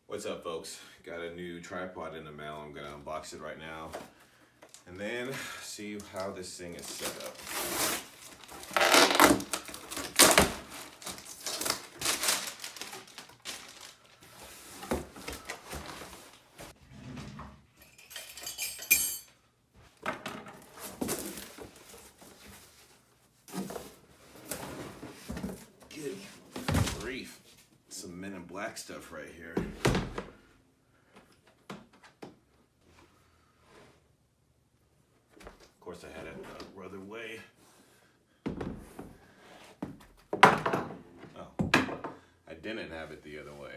What's up, folks? Got a new tripod in the mail. I'm gonna unbox it right now and then see how this thing is set up. Good grief. Some Men in Black stuff right here. Of course, I had it the other way. Oh, I didn't have it the other way.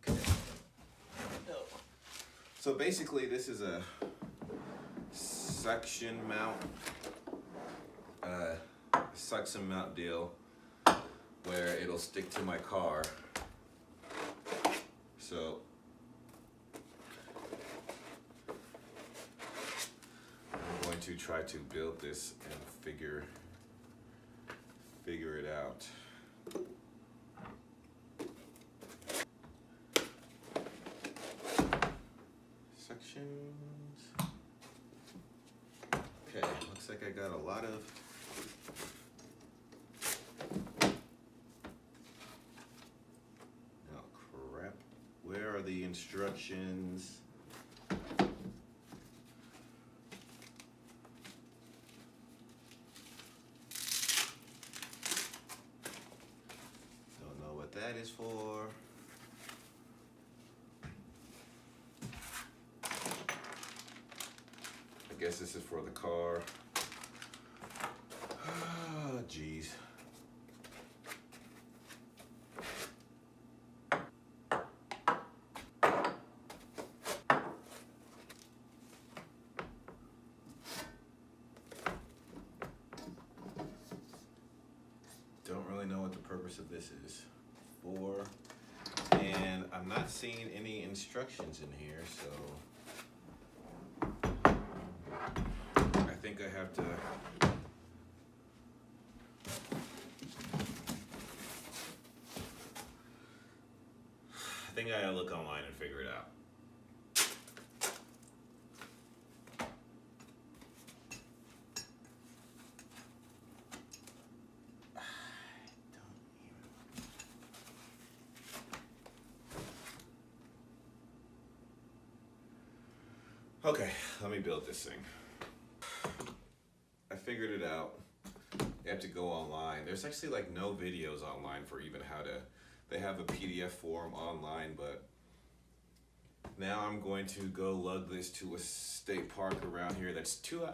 Okay. No. So basically, this is a suction mount, deal where it'll stick to my car. So I'm going to try to build this and figure it out. Sections. Okay, looks like I got a lot of Where are the instructions? Don't know what that is for. I guess this is for the car. Oh, geez. Don't really know what the purpose of this is for, and I'm not seeing any instructions in here, so I think I have to look online and figure it out. Okay, let me build this thing. I figured it out. You have to go online. There's actually like no videos online for even how to, they have a PDF form online, but now I'm going to go lug this to a state park around here.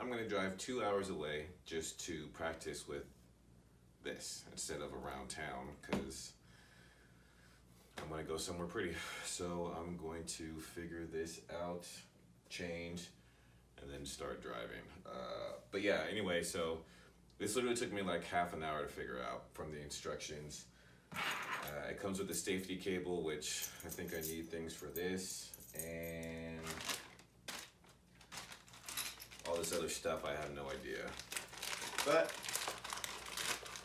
I'm gonna drive 2 hours away just to practice with this instead of around town, because I'm gonna go somewhere pretty. So I'm going to figure this out, change, and then start driving. But yeah, anyway, so this literally took me like half an hour to figure out from the instructions. It comes with a safety cable, which I think I need things for this, and all this other stuff I have no idea. But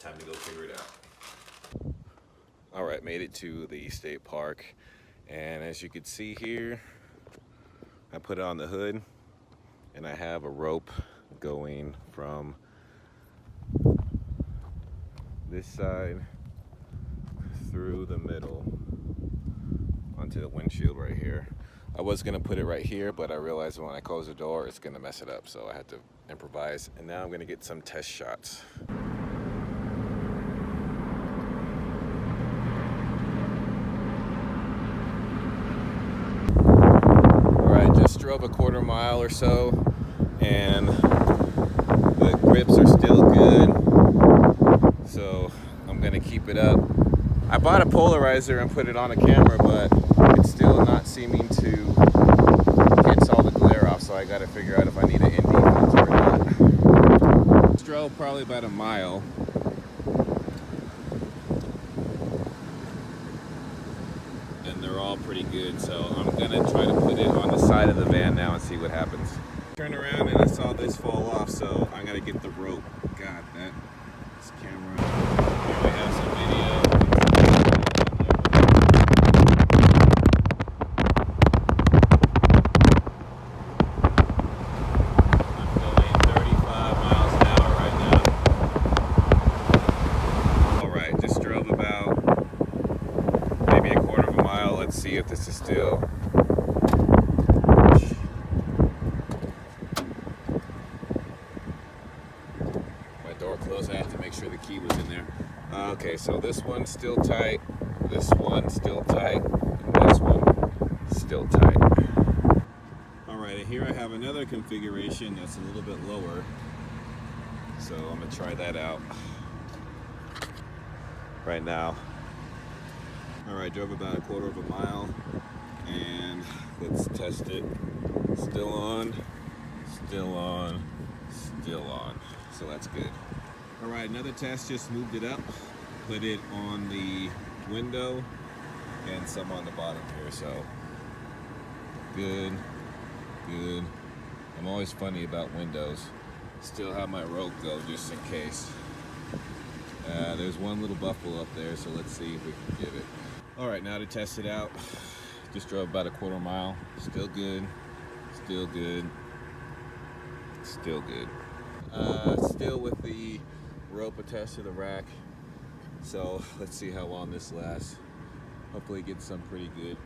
time to go figure it out. All right, made it to the state park, and as you can see here, I put it on the hood, and I have a rope going from this side through the middle onto the windshield right here. I was gonna put it right here, but I realized when I close the door, it's gonna mess it up, so I had to improvise. And now I'm gonna get some test shots. Drove a quarter mile or so, and the grips are still good, so I'm gonna keep it up. I bought a polarizer and put it on a camera, but it's still not seeming to get all the glare off, so I gotta figure out if I need an ND filter or not. Just drove probably about a mile. They're all pretty good, so I'm gonna try to put it on the side of the van now and see what happens. Turned around and I saw this fall off, so I gotta get the rope. God, this camera. Here we have some video. see if this is still. My door closed. I have to make sure the key was in there. Okay, so this one's still tight. This one's still tight. And this one still tight. All right, and here I have another configuration that's a little bit lower. So I'm gonna try that out right now. All right, drove about a quarter of a mile, and let's test it. Still on, still on, still on. So that's good. All right, another test, just moved it up, put it on the window and some on the bottom here. So good, good. I'm always funny about windows. Still have my rope though, just in case. There's one little buffalo up there, so let's see if we can get it. All right, now to test it out. Just drove about a quarter mile. Still good, still good, still good. Still with the rope attached to the rack. So let's see how long this lasts. Hopefully get some pretty good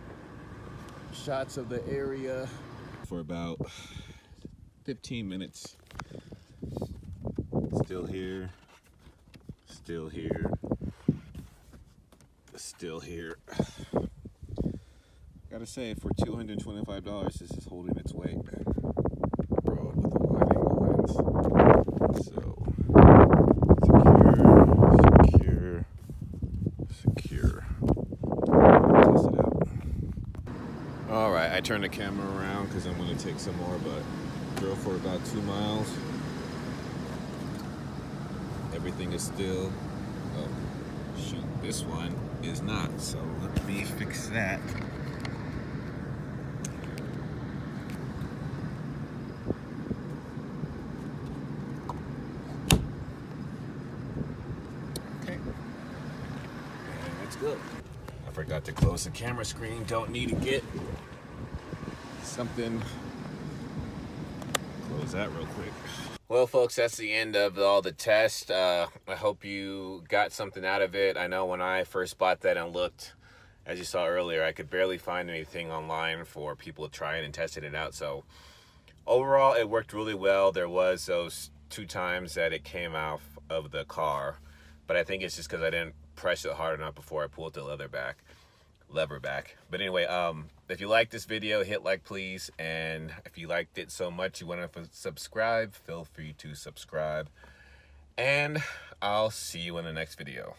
shots of the area for about 15 minutes. Still here, still here, still here. Gotta say, for $225, this is holding its weight. Bro, with a wide angle lens. So, secure, secure, secure. Test it out. All right, I turned the camera around because I'm gonna take some more, but drove for about 2 miles. Everything is still, oh shoot, this one is not, so let me fix that. Okay, and that's good. I forgot to close the camera screen, don't need to get something. Close that real quick. Well, folks, that's the end of all the tests. I hope you got something out of it. I know when I first bought that and looked, as you saw earlier, I could barely find anything online for people trying and testing it out. So overall, it worked really well. There was those 2 times that it came out of the car, but I think it's just because I didn't press it hard enough before I pulled the lever back. But anyway, if you like this video, hit like please, and if you liked it so much you want to subscribe, feel free to subscribe, and I'll see you in the next video.